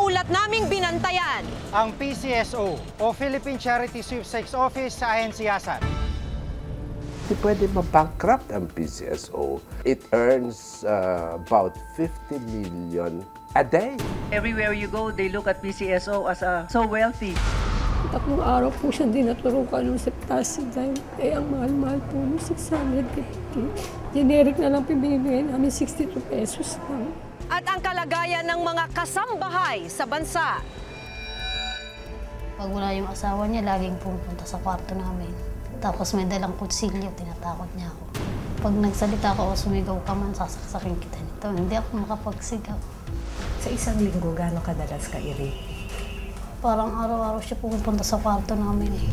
Inuulat naming binantayan ang PCSO o Philippine Charity Sweepstakes Office sa ahensyasan. Hindi pwede ma-bankrupt ang PCSO. It earns about 50 million a day. Everywhere you go, they look at PCSO as so wealthy. Tatlong araw po siya dinaturukan ng septasi dahil ang mahal-mahal po ng 650. Generic na lang pinibigay namin 62 pesos lang. at ang kalagayan ng mga kasambahay sa bansa. Pag wala yung asawa niya, laging pupunta sa kwarto namin. Tapos may dalang kutsilyo, tinatakot niya ako. Pag nagsalita ko o sumigaw ka man, sasaksakin kita nito. Hindi ako makapagsigaw. Sa isang linggo, gano'ng kadalas ka i-rape? Parang araw-araw siya pupunta sa kwarto namin eh.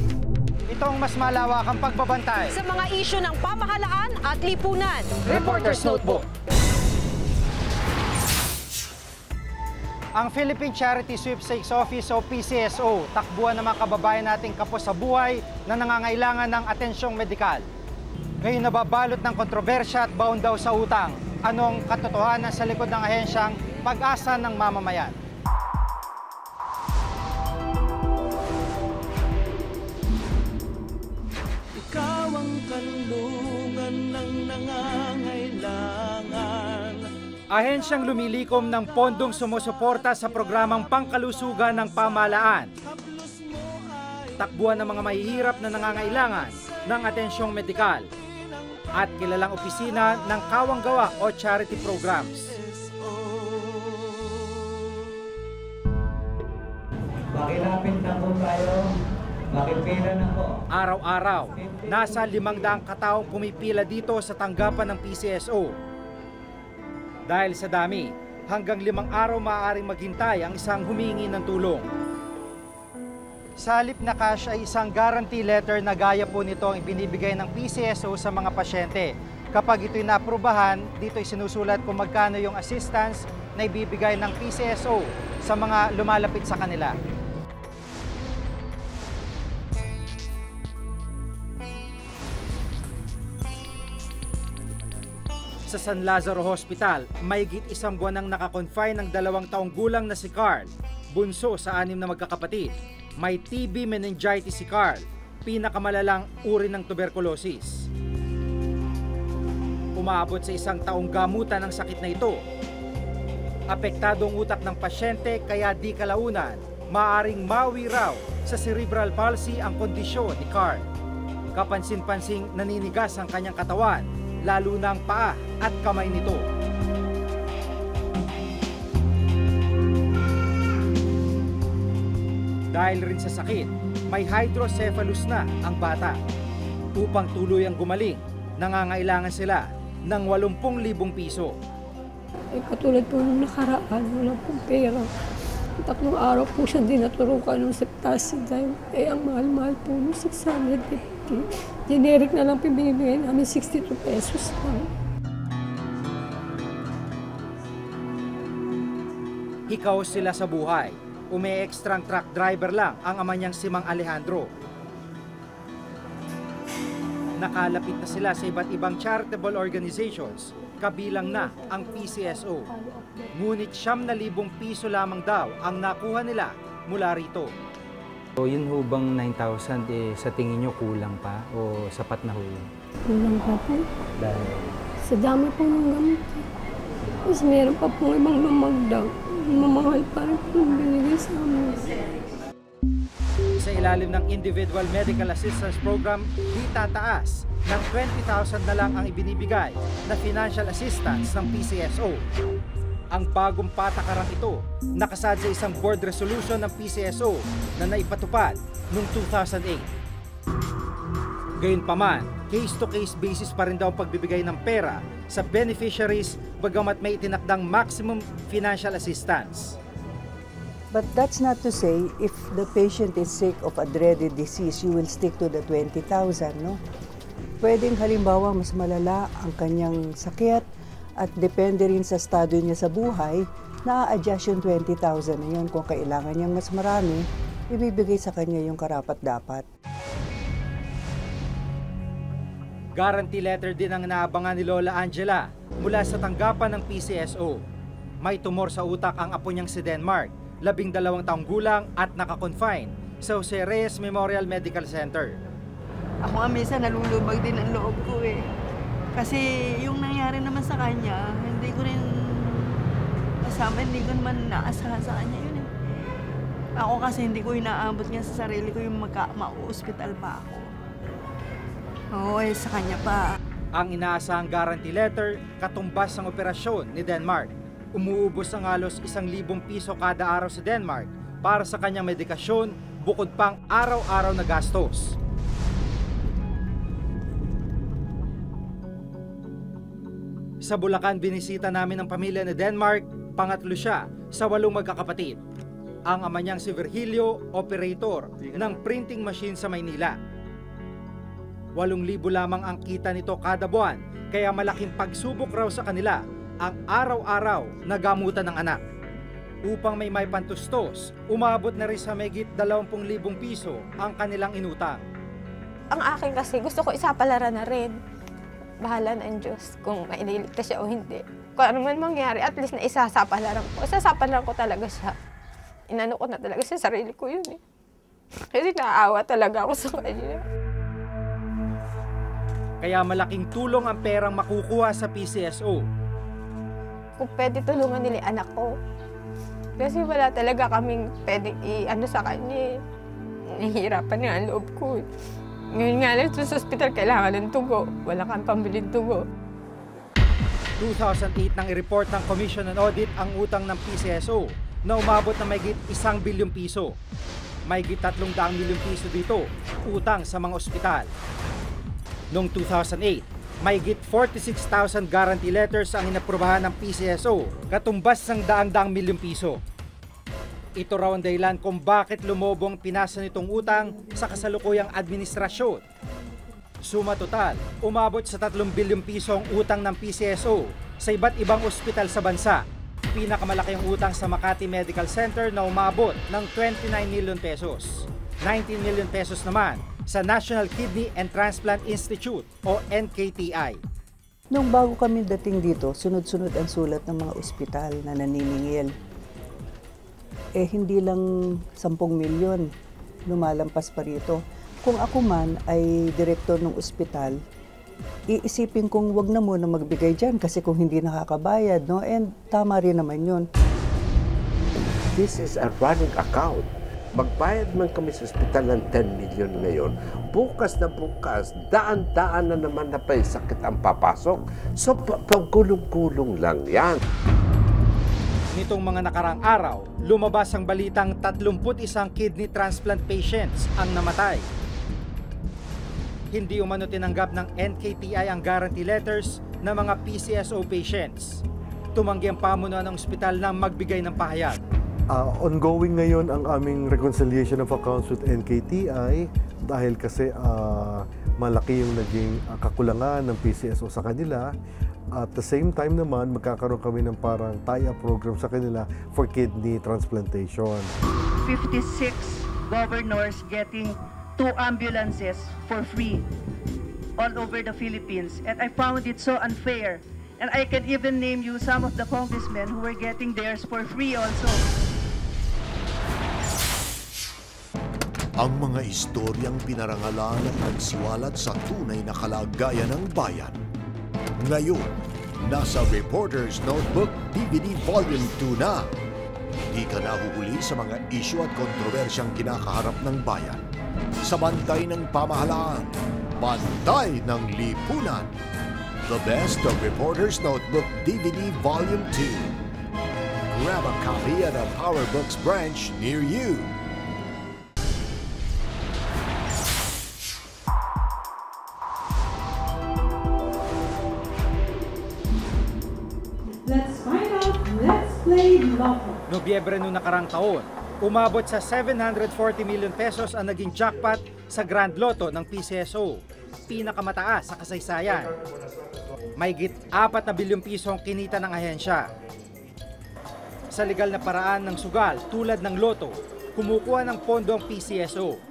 Ito ang mas malawakang pagbabantay Sa mga isyu ng pamahalaan at lipunan. Reporter's Notebook. Ang Philippine Charity Sweepstakes Office o PCSO, takbuhan ng mga kababayan nating kapos sa buhay na nangangailangan ng atensyong medikal. Ngayon nababalot ng kontrobersya at baon daw sa utang. Anong katotohanan sa likod ng ahensyang Pag-asa ng Mamamayan? Ikaw ang kanlungan ng nangangailangan. Ahensyang lumilikom ng pondong sumusuporta sa programang pangkalusugan ng pamahalaan. Takbuhan ng mga mahihirap na nangangailangan ng atensyong medikal at kilalang opisina ng kawang-gawa o charity programs. Makilapit na po tayo, makipila na po. Araw-araw, nasa 500 kataong pumipila dito sa tanggapan ng PCSO. Dahil sa dami, hanggang 5 araw maaaring maghintay ang isang humingi ng tulong. Sa halip na cash ay isang guarantee letter na gaya po nito ang ibinibigay ng PCSO sa mga pasyente. Kapag ito'y naaprubahan, dito ay sinusulat kung magkano yung assistance na ibibigay ng PCSO sa mga lumalapit sa kanila. Sa San Lazaro Hospital, mahigit 1 buwan nang nakakonfine ng 2 taong gulang na si Carl, bunso sa 6 na magkakapatid. May TB meningitis si Carl, pinakamalalang uri ng tuberculosis. Umaabot sa 1 taong gamutan ng sakit na ito. Apektado ang utak ng pasyente kaya di kalaunan, maaring mawi raw sa cerebral palsy ang kondisyon ni Carl. Kapansin-pansing naninigas ang kanyang katawan, lalo na ang paa at kamay nito. Dahil rin sa sakit, may hydrocephalus na ang bata. Upang tuluyang gumaling, nangangailangan sila ng 80,000 piso. Katulad po nung nakaraan, wala pong pera. 3 araw po siya dinaturukan ng septasi dahil ang mahal-mahal po ng 650. Generic na lang pinibigay namin 62 pesos lang. Hikaw sila sa buhay. Umi-extrang truck driver lang ang ama niyang si Mang Alejandro. Nakalapit na sila sa iba't ibang charitable organizations, kabilang na ang PCSO. Ngunit 9,000 piso lamang daw ang nakuha nila mula rito. So, yun ho bang 9,000 sa tingin nyo kulang pa o sapat na ho yun? Kulang pa po. Dahil? Sa dami po ng gamit. Tapos meron pa po ibang lumagdag. Mamahal pa rin po binigay sa amin. Sa ilalim ng Individual Medical Assistance Program, di tataas ng 20,000 na lang ang ibinibigay na financial assistance ng PCSO. Ang bagong patakarang ito nakasad sa isang board resolution ng PCSO na naipatupad noong 2008. Gayunpaman, case-to-case basis pa rin daw ang pagbibigay ng pera sa beneficiaries bagamat may itinakdang maximum financial assistance. But that's not to say if the patient is sick of a dreaded disease, you will stick to the 20,000, no? Pwedeng halimbawa mas malala ang kanyang sakit at depende rin sa estado niya sa buhay, na-adjust yung 20,000 na yun. Kung kailangan niyang mas marami, ibibigay sa kanya yung karapat-dapat. Guarantee letter din ang naabangan ni Lola Angela mula sa tanggapan ng PCSO. May tumor sa utak ang apo niyang si Denmark 12 taong gulang at nakakonfine sa Jose Reyes Memorial Medical Center. Ako nga minsan nalulubag din ang loob ko eh. Kasi yung nangyari naman sa kanya, hindi ko rin kasama, hindi ko naman naasahan sa kanya yun eh. Ako kasi hindi ko inaabot nga sa sarili ko yung ma-hospital pa ako. Oo eh, sa kanya pa. Ang inaasahang guarantee letter, katumbas ng operasyon ni Denmark. Umuubos ang halos 1,000 piso kada araw sa Denmark para sa kanyang medikasyon, bukod pang araw-araw na gastos. Sa Bulacan, binisita namin ang pamilya ni Denmark, pangatlo siya sa 8 magkakapatid. Ang ama niyang si Virgilio, operator ng printing machine sa Maynila. 8,000 lamang ang kita nito kada buwan, kaya malaking pagsubok raw sa kanila ang araw-araw na gamutan ng anak. Upang may pantustos, umabot na rin sa mahigit 20,000 piso ang kanilang inutang. Ang akin kasi gusto ko isapalaran na rin. Bahala ng Diyos kung maililigtas siya o hindi. Kung ano man mangyari, at least na isasapalaran ko. Isasapalaran ko talaga siya. Inano ko na talaga sa sarili ko yun eh. Kasi naaawa talaga ako sa kanya. Kaya malaking tulong ang perang makukuha sa PCSO. Kung pwede tulungan nila yung anak ko. Kasi wala talaga kaming pwedeng i-ano sa kanya eh. Nahihirapan nga ang loob ko eh. Ngayon nga lang sa hospital, kailangan ng tugo. Wala kang pambiling tugo. 2008 nang i-report ng Commission on Audit ang utang ng PCSO na umabot na mahigit 1 bilyong piso. Mahigit 300 milyong piso dito, utang sa mga ospital. Noong 2008, mahigit 46,000 guarantee letters ang inaprubahan ng PCSO, katumbas ng 100 milyong piso. Ito raw ang dahilan kung bakit lumobong pinasa nitong utang sa kasalukuyang administrasyon. Suma total, umabot sa 3 bilyong piso ang utang ng PCSO sa iba't ibang ospital sa bansa. Pinakamalaki ang utang sa Makati Medical Center na umabot ng 29 million pesos. 19 million pesos naman sa National Kidney and Transplant Institute o NKTI. Nung bago kami dating dito, sunod-sunod ang sulat ng mga ospital na naniningil. Hindi lang 10 milyon, lumalampas pa rito. Kung ako man ay direktor ng ospital, iisipin kong wag na muna magbigay dyan kasi kung hindi nakakabayad, no? And tama rin naman yun. This is a running account. Magbayad man kami sa ospital ng 10 million ngayon, bukas na bukas, daan-daan na naman na pa sakit ang papasok. So, pagkulong-kulong lang yan. Nitong mga nakarang araw, lumabas ang balitang 31 kidney transplant patients ang namatay. Hindi umano tinanggap ng NKTI ang guarantee letters ng mga PCSO patients. Tumanggi ang pamunuan ng ospital na magbigay ng pahayag. Ongoing ngayon ang aming reconciliation of accounts with NKTI dahil kasi malaki yung naging kakulangan ng PCSO sa kanila. At the same time naman, magkakaroon kami ng parang tie-up program sa kanila for kidney transplantation. 56 governors getting 2 ambulances for free all over the Philippines. And I found it so unfair. And I can even name you some of the congressmen who were getting theirs for free also. Ang mga istoryang pinarangalan at nagsiwalat sa tunay na kalagayan ng bayan. Ngayon, nasa Reporter's Notebook DVD Volume 2 na. Di ka nahuhuli sa mga isyu at kontrobersyang kinakaharap ng bayan. Sa bantay ng pamahalaan, bantay ng lipunan. The best of Reporter's Notebook DVD Volume 2. Grab a copy at a PowerBooks branch near you. Let's find out. Let's play Lotto. Nobyembre noong nakarang taon, umabot sa 740 million pesos ang naging jackpot sa Grand Lotto ng PCSO, pinakamataas sa kasaysayan. Mahigit 4 na bilyong piso ang kinita ng ahensya. Sa legal na paraan ng sugal tulad ng Lotto, kumukuha ng pondo ang PCSO.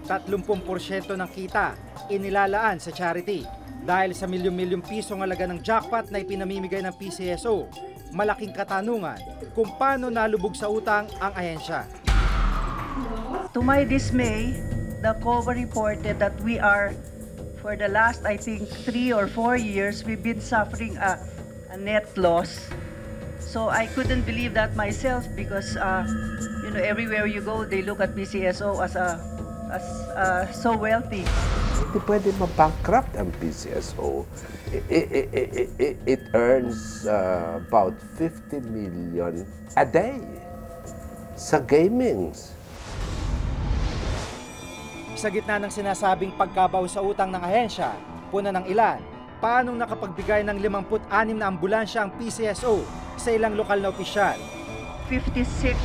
30% ng kita inilalaan sa charity. Dahil sa milyon-milyong pisong halaga ng jackpot na ipinamimigay ng PCSO, malaking katanungan kung paano nalubog sa utang ang ahensya. To my dismay, the COA reported that we are, for the last, I think, 3 or 4 years, we've been suffering a net loss. So I couldn't believe that myself because, everywhere you go, they look at PCSO as so wealthy. Hindi pwede ma-bankrupt ang PCSO. It earns about 50 million a day sa gamings. Sa gitna ng sinasabing pagkabaw sa utang ng ahensya, puna ng ilan, paanong nakapagbigay ng 56 na ambulansya ang PCSO sa ilang lokal na opisyal? 56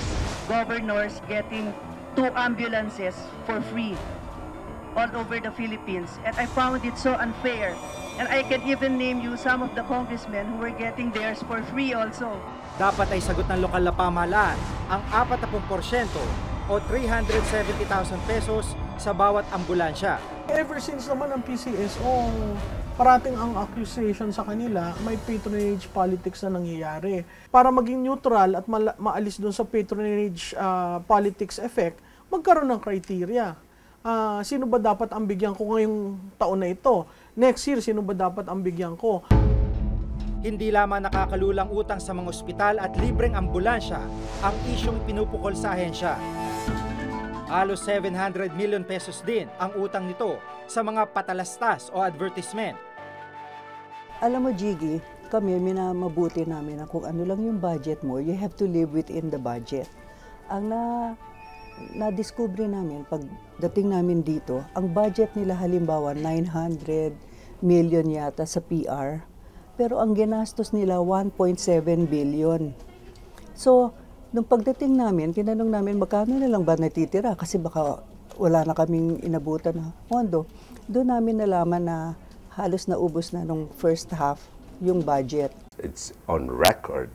governors getting 2 ambulances for free all over the Philippines. And I found it so unfair. And I can even name you some of the congressmen who were getting theirs for free also. Dapat ay sagot ng lokal na pamahalaan ang 40% o 370,000 pesos sa bawat ambulansya. Ever since naman ang PCSO, parating ang accusation sa kanila, may patronage politics na nangyayari. Para maging neutral at maalis doon sa patronage politics effect, magkaroon ng criteria. Sino ba dapat ang bigyan ko ngayong taon na ito? Next year, sino ba dapat ang bigyan ko? Hindi lamang nakakalulang utang sa mga ospital at libreng ambulansya ang isyong pinupukol sa ahensya. Halos 700 million pesos din ang utang nito sa mga patalastas o advertisement. Alam mo, Jiggy, kami minamabuti namin na kung ano lang yung budget mo, you have to live within the budget. Ang na-discover namin, pagdating namin dito, ang budget nila halimbawa 900 million yata sa PR, pero ang ginastos nila 1.7 billion. So, nung pagdating namin, tinanong namin magkano na lang ba natitira kasi baka wala na kaming inabutan na pondo. Doon namin nalaman na halos naubos na nung first half yung budget. It's on record.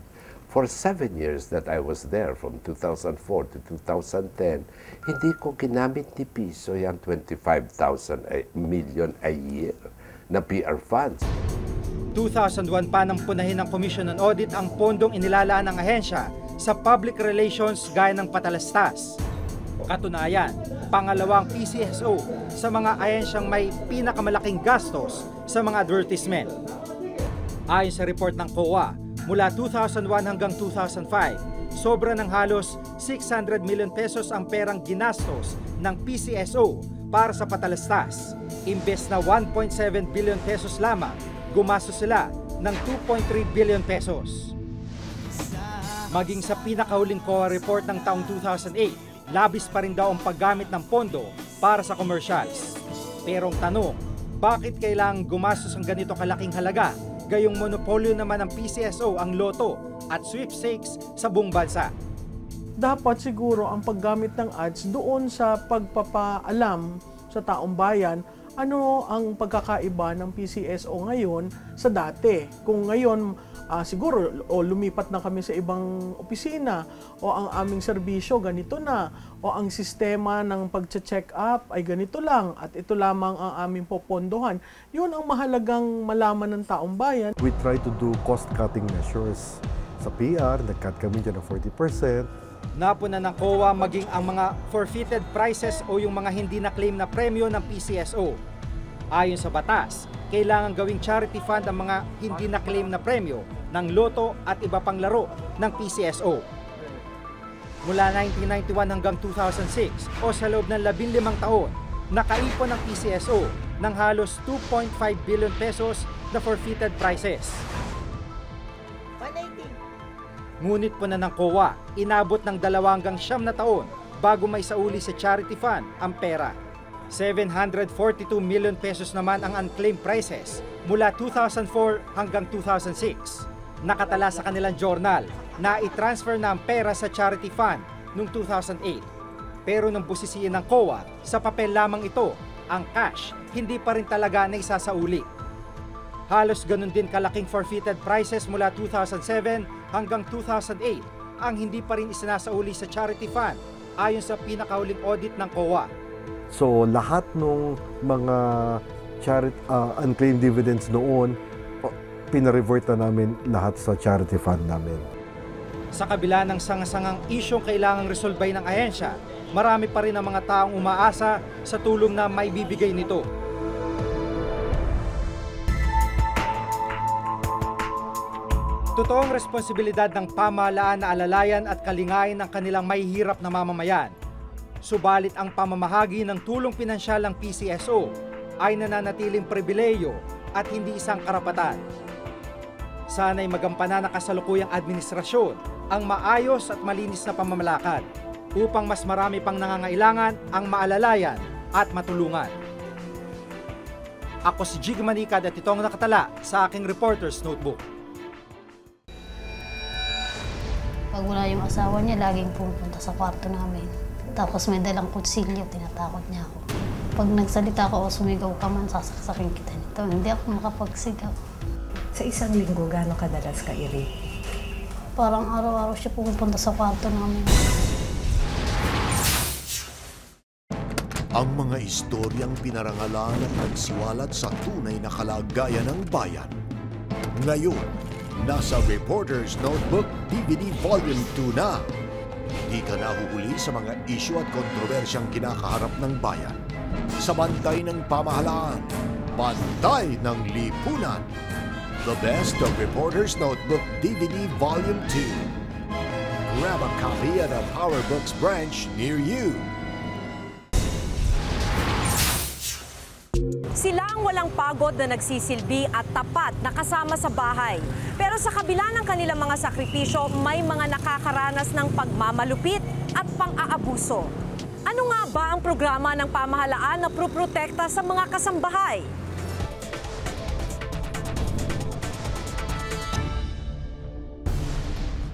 For 7 years that I was there, from 2004 to 2010, hindi ko ginamit ni piso yung 25,000 million a year na PR funds. 2001 pa nang punahin ng Commission on Audit ang pondong inilalaan ng ahensya sa public relations gaya ng patalastas. Katunayan, pangalawang PCSO sa mga ahensyang may pinakamalaking gastos sa mga advertisement. Ayon sa report ng COA, mula 2001 hanggang 2005, sobra ng halos 600 million pesos ang perang ginastos ng PCSO para sa patalastas. Imbes na 1.7 billion pesos lamang, gumastos sila ng 2.3 billion pesos. Maging sa pinakahuling COA report ng taong 2008, labis pa rin daw ang paggamit ng pondo para sa commercials. Pero ang tanong, bakit kailangang gumastos ang ganito kalaking halaga, gayong monopolyo naman ng PCSO ang loto at sweepstakes sa buong bansa? Dapat siguro ang paggamit ng ads doon sa pagpapaalam sa taong bayan ano ang pagkakaiba ng PCSO ngayon sa dati. Kung ngayon siguro lumipat na kami sa ibang opisina o ang aming serbisyo ganito na o ang sistema ng pag-check up ay ganito lang at ito lamang ang aming popondohan. Yun ang mahalagang malaman ng taong bayan. We try to do cost-cutting measures. Sa PR, nag-cut kami dyan ng 40%. Napuna ng COA maging ang mga forfeited prizes o yung mga hindi na-claim na premyo ng PCSO. Ayon sa batas, kailangan gawing charity fund ang mga hindi na-claim na premyo ng loto at iba pang laro ng PCSO. Mula 1991 hanggang 2006 o sa loob ng 15 taon, nakaipon ng PCSO ng halos 2.5 billion pesos na forfeited prizes. Ngunit po na ng COA, inabot ng 2 hanggang 9 na taon bago may sauli sa charity fund ang pera. 742 million pesos naman ang unclaimed prizes mula 2004 hanggang 2006. Nakatala sa kanilang journal na i-transfer na ang pera sa charity fund noong 2008. Pero nang busisiin ng COA, sa papel lamang ito, ang cash hindi pa rin talaga na isasauli. Halos ganun din kalaking forfeited prizes mula 2007 hanggang 2008 ang hindi pa rin isinasauli sa charity fund ayon sa pinakahuling audit ng COA. So lahat ng mga unclaimed dividends noon, pinarevert na namin lahat sa charity fund namin. Sa kabila ng sangasangang isyong kailangang resolbay ng ahensya, marami pa rin ang mga taong umaasa sa tulong na maibibigay nito. Totoong responsibilidad ng pamahalaan na alalayan at kalingayin ng kanilang mahihirap na mamamayan. Subalit ang pamamahagi ng tulong pinansyal ng PCSO ay nananatiling pribileyo at hindi isang karapatan. Sana'y magampanan ng kasalukuyang administrasyon ang maayos at malinis na pamamalakad upang mas marami pang nangangailangan ang maalalayan at matulungan. Ako si Jig Manicad at ito ang nakatala sa aking Reporter's Notebook. Pag wala yung asawa niya, laging pupunta sa kwarto namin. Tapos may dalang kutsilyo, tinatakot niya ako. Pag nagsalita ko o sumigaw ka man, sasaksakin kita nito. Hindi ako makapagsigaw. Sa isang linggo, gaano kadalas ka iri? Parang araw-araw siya pupunta sa kwarto namin. Ang mga istoryang pinarangalan at nagsiwalat sa tunay na kalagayan ng bayan. Ngayon, nasa Reporter's Notebook DVD Volume 2 na. Di ka nahuhuli sa mga isyu at kontrobersyang kinakaharap ng bayan. Sa bantay ng pamahalaan, bantay ng lipunan. The best of Reporter's Notebook DVD Volume 2. Grab a copy at a Power Books branch near you. Sila ang walang pagod na nagsisilbi at tapat na kasama sa bahay. Pero sa kabila ng kanilang mga sakripisyo, may mga nakakaranas ng pagmamalupit at pang-aabuso. Ano nga ba ang programa ng pamahalaan na proprotekta sa mga kasambahay?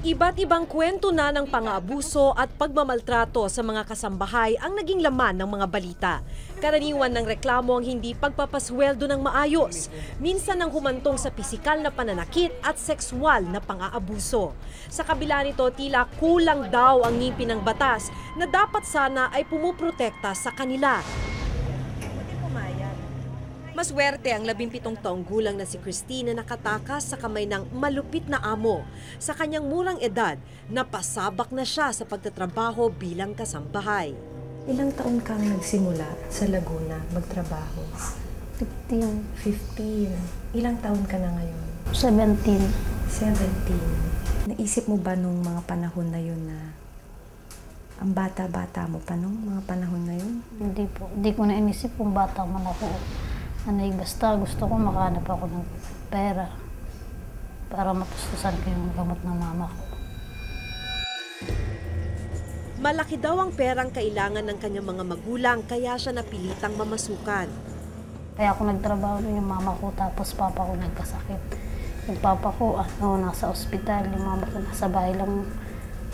Iba't ibang kwento na ng pang-aabuso at pagmamaltrato sa mga kasambahay ang naging laman ng mga balita. Karaniwan ng reklamo ang hindi pagpapasweldo ng maayos. Minsan ang humantong sa pisikal na pananakit at sexual na pang-aabuso. Sa kabila nito, tila kulang daw ang ngipin ng batas na dapat sana ay pumuprotekta sa kanila. Maswerte ang 17 taong gulang na si Christine na nakatakas sa kamay ng malupit na amo. Sa kanyang murang edad, napasabak na siya sa pagtatrabaho bilang kasambahay. Ilang taon kang nagsimula sa Laguna magtrabaho? 15. Ilang taon ka na ngayon? 17. Naisip mo ba nung mga panahon na yun na ang bata-bata mo pa nung mga panahon na yun? Hindi po. Hindi ko na inisip kung bata man ako. Basta gusto ko makahanap ako ng pera para matustusan ko yung gamot ng mama ko. Malaki daw ang perang kailangan ng kanyang mga magulang kaya siya napilitang mamasukan. Kaya ako nagtrabaho yung mama ko tapos papa ko nagkasakit. Yung papa ko nasa ospital, yung mama ko nasa bahay lang.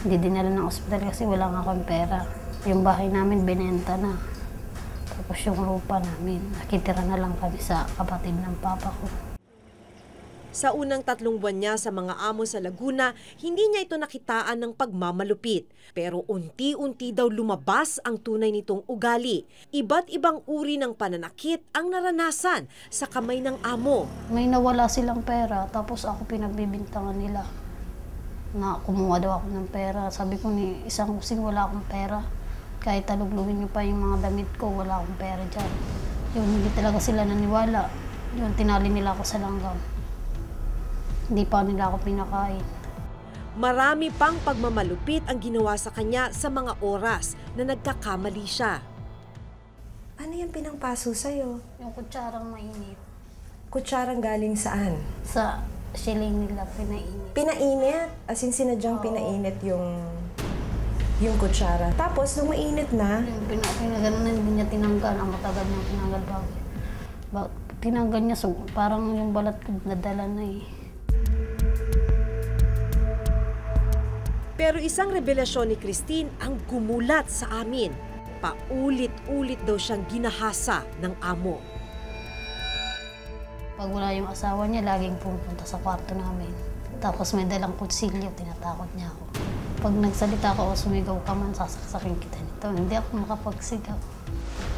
Hindi dinala ng ospital kasi wala nga akong pera. Yung bahay namin binenta na. Tapos yung lupa namin, nakitira na lang kami sa kapatid ng papa ko. Sa unang 3 buwan niya sa mga amo sa Laguna, hindi niya ito nakitaan ng pagmamalupit. Pero unti-unti daw lumabas ang tunay nitong ugali. Iba't ibang uri ng pananakit ang naranasan sa kamay ng amo. May nawala silang pera, tapos ako pinagbibintangan nila na kumuha daw ako ng pera. Sabi ko ni isang kusing wala akong pera. Kahit taluglugin niyo pa yung mga damit ko, wala akong pera dyan. Yun, hindi talaga sila naniwala. Yun, tinali nila ako sa langgam. Hindi pa nila ako pinakain. Marami pang pagmamalupit ang ginawa sa kanya sa mga oras na nagkakamali siya. Ano yung pinangpaso sa'yo? Yung kutsarang mainit. Kutsarang galing saan? Sa siling nila, pinainit. Pinainit? As in, sinadyang pinainit yung kutsara. Tapos, nung mainit na... Pinaganon na, hindi niya tinanggal. Ang matagal niya tinanggal bago. Tinanggal niya, so parang yung balat ko nadala na eh. Pero isang revelasyon ni Christine ang gumulat sa amin. Paulit-ulit daw siyang ginahasa ng amo. Pag wala yung asawa niya, laging pumunta sa kwarto namin. Tapos may dalang kutsilyo, tinatakot niya ako. Pag nagsalita ko o sumigaw ka man, sasaksakin kita nito. Hindi ako makapagsigaw.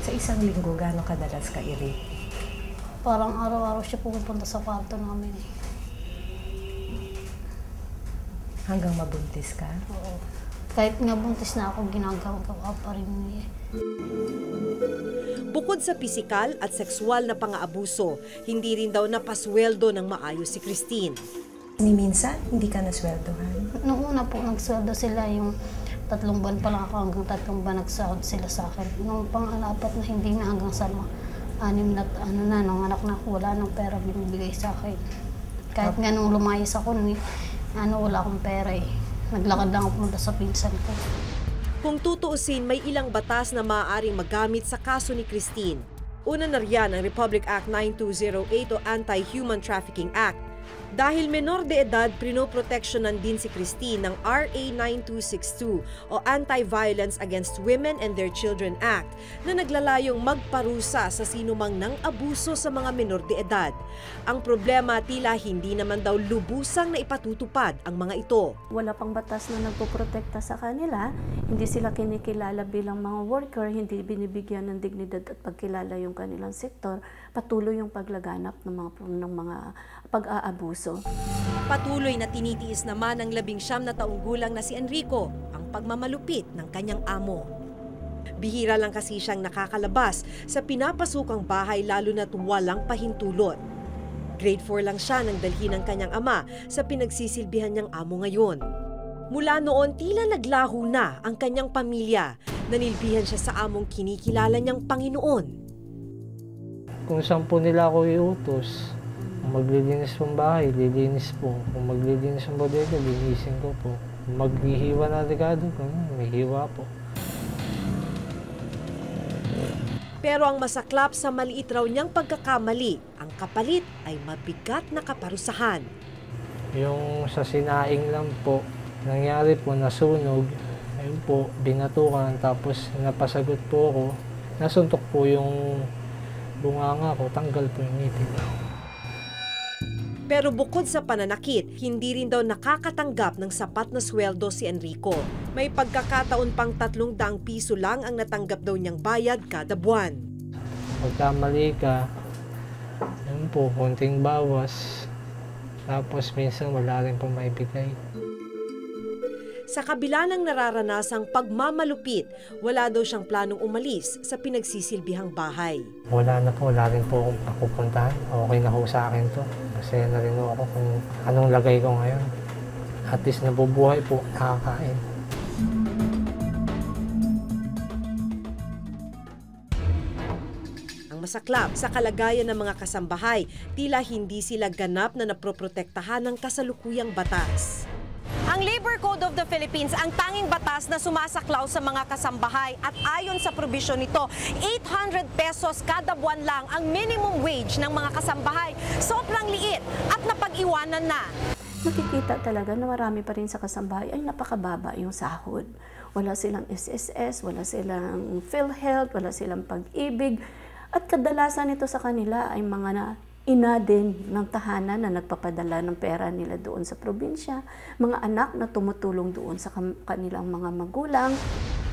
Sa isang linggo, gaano kadalas ka iri? Parang araw-araw siya pupunta sa kwarto namin. Hanggang mabuntis ka? Oo. Kahit nga buntis na ako, ginagawa pa rin niya. Bukod sa pisikal at sexual na pang-aabuso, hindi rin daw napasweldo ng maayos si Christine. Ni minsan, hindi ka nasweldohan? Noong una po, nagsweldo sila yung 3 buwan pa lang ako, hanggang 3 buwan nagsahod sila sa akin. Noong pang-alapat na hindi na, hanggang sa 6 na, nung anak na ako, wala nang pera binibigay sa akin. Kahit nga nung lumayas ako, wala akong pera eh. Naglakad lang ako punta sa pinsan ko. Kung tutuusin, may ilang batas na maaaring magamit sa kaso ni Christine. Una na riyan ang Republic Act 9208 o Anti-Human Trafficking Act. Dahil menor de edad, pinoproteksyonan din si Christine ng RA 9262 o Anti-Violence Against Women and Their Children Act na naglalayong magparusa sa sinumang nang abuso sa mga menor de edad. Ang problema, tila hindi naman daw lubusang na ipatutupad ang mga ito. Wala pang batas na nagpoprotekta sa kanila, hindi sila kinikilala bilang mga worker, hindi binibigyan ng dignidad at pagkilala yung kanilang sektor, patuloy yung paglaganap ng mga pag-aabuso. Patuloy na tinitiis naman ng 19 na taong gulang na si Enrico ang pagmamalupit ng kanyang amo. Bihira lang kasi siyang nakakalabas sa pinapasukang bahay lalo na't walang pahintulot. Grade 4 lang siya nang dalhin ng kanyang ama sa pinagsisilbihan niyang amo ngayon. Mula noon, tila naglaho na ang kanyang pamilya. Nanilbihan siya sa among kinikilala niyang Panginoon. Kung saan po nila ako iutos, kung maglilinis pong bahay, lilinis po. Kung maglilinis ng bodega, linisin ko po. Kung maghihiwa na regado, may hiwa po. Pero ang masaklap sa maliit raw niyang pagkakamali, ang kapalit ay mabigat na kaparusahan. Yung sa sinaing lang po, nangyari po, nasunog. Ayun po, binatukan, tapos napasagot po ako. Nasuntok po yung bunganga ko, tanggal po yung ngipin. Pero bukod sa pananakit, hindi rin daw nakakatanggap ng sapat na sweldo si Enrico. May pagkakataon pang 300 piso lang ang natanggap daw niyang bayad kada buwan. Pagkamali ka, yun po, konting bawas. Tapos minsan wala rin po maibigay. Sa kabila ng nararanasang pagmamalupit, wala daw siyang planong umalis sa pinagsisilbihang bahay. Wala na po, wala rin po akong napupuntahan. Okay na po sa akin to. Masaya na rin ako kung anong lagay ko ngayon. At least nabubuhay po, nakakain. Ang masaklap, sa kalagayan ng mga kasambahay, tila hindi sila ganap na naproprotektahan ng kasalukuyang batas. Ang Labor Code of the Philippines ang tanging batas na sumasaklaw sa mga kasambahay at ayon sa probisyon nito, 800 pesos kada buwan lang ang minimum wage ng mga kasambahay. Sobrang liit at napag-iwanan na. Nakikita talaga na marami pa rin sa kasambahay ay napakababa yung sahod. Wala silang SSS, wala silang PhilHealth, wala silang pag-ibig. At kadalasan ito sa kanila ay mga ina din ng tahanan na nagpapadala ng pera nila doon sa probinsya, mga anak na tumutulong doon sa kanilang mga magulang.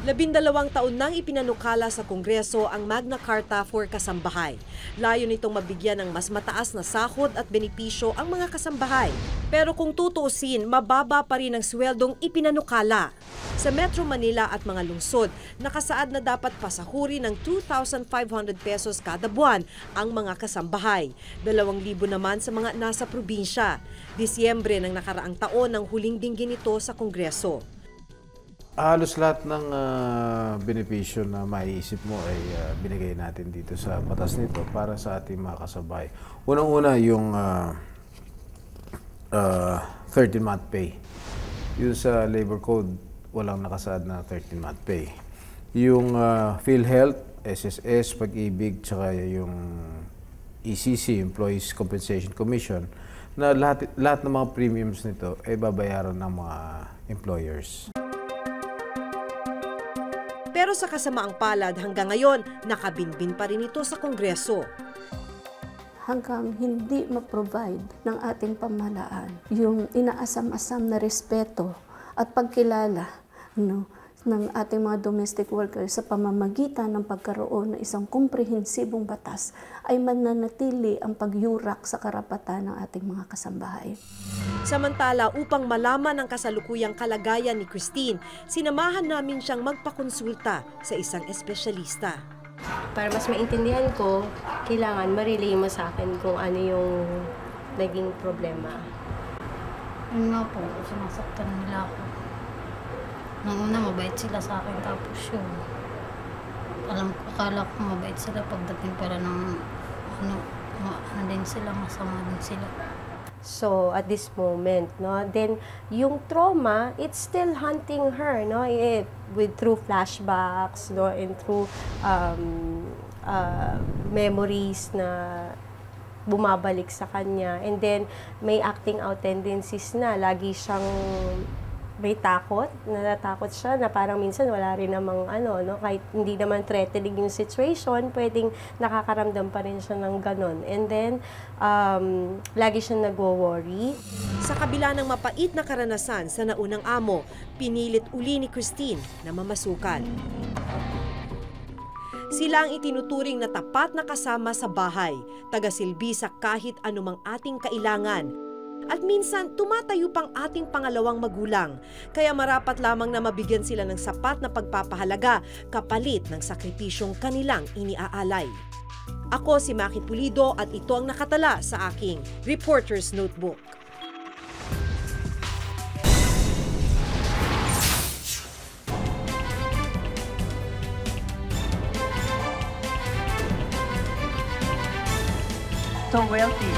12 taon nang ipinanukala sa Kongreso ang Magna Carta for Kasambahay. Layo nitong mabigyan ng mas mataas na sahod at benepisyo ang mga kasambahay. Pero kung tutuusin, mababa pa rin ang sweldong ipinanukala. Sa Metro Manila at mga lungsod, nakasaad na dapat pasahuri ng 2,500 pesos kada buwan ang mga kasambahay. 2,000 naman sa mga nasa probinsya. Disyembre ng nakaraang taon ang huling dinggin ito sa Kongreso. Halos lahat ng benepisyo na maiisip mo ay binigay natin dito sa batas nito para sa ating mga kasabay. Unang-una yung 13-month pay. Yung sa Labor Code, walang nakasaad na 13-month pay. Yung PhilHealth, SSS, Pag-ibig, tsaka yung ECC, Employees Compensation Commission, na lahat ng mga premiums nito ay babayaran ng mga employers. Pero sa kasamaang palad hanggang ngayon, nakabinbin pa rin ito sa Kongreso. Hanggang hindi ma-provide ng ating pamahalaan yung inaasam-asam na respeto at pagkilala ng ating mga domestic workers sa pamamagitan ng pagkaroon ng isang komprehensibong batas ay mananatili ang pagyurak sa karapatan ng ating mga kasambahay. Samantala, upang malaman ang kasalukuyang kalagayan ni Christine, sinamahan namin siyang magpakonsulta sa isang espesyalista. Para mas maintindihan ko, kailangan ma-relay mo sa akin kung ano yung naging problema. Yun nga po, sinasaktan nila ako. Nung una, mabait sila sa akin, tapos yun. Akala ko mabait sila pagdating pala ng ano din sila, masama din sila. So, at this moment, no, then yung trauma, it's still hunting her, no, through flashbacks, no, and through memories na bumabalik sa kanya. And then, may acting out tendencies na. Lagi siyang may takot, natatakot siya na parang minsan wala rin namang no, kahit hindi naman threatening yung situation, pwedeng nakakaramdam pa rin siya ng ganon. And then, lagi siya nagwo-worry. Sa kabila ng mapait na karanasan sa naunang amo, pinilit uli ni Christine na mamasukan. Sila ang itinuturing na tapat na kasama sa bahay, tagasilbi sa kahit anumang ating kailangan. At minsan, tumatayo pang ating pangalawang magulang. Kaya marapat lamang na mabigyan sila ng sapat na pagpapahalaga kapalit ng sakripisyong kanilang iniaalay. Ako si Maki Pulido at ito ang nakatala sa aking Reporter's Notebook. So wealthy.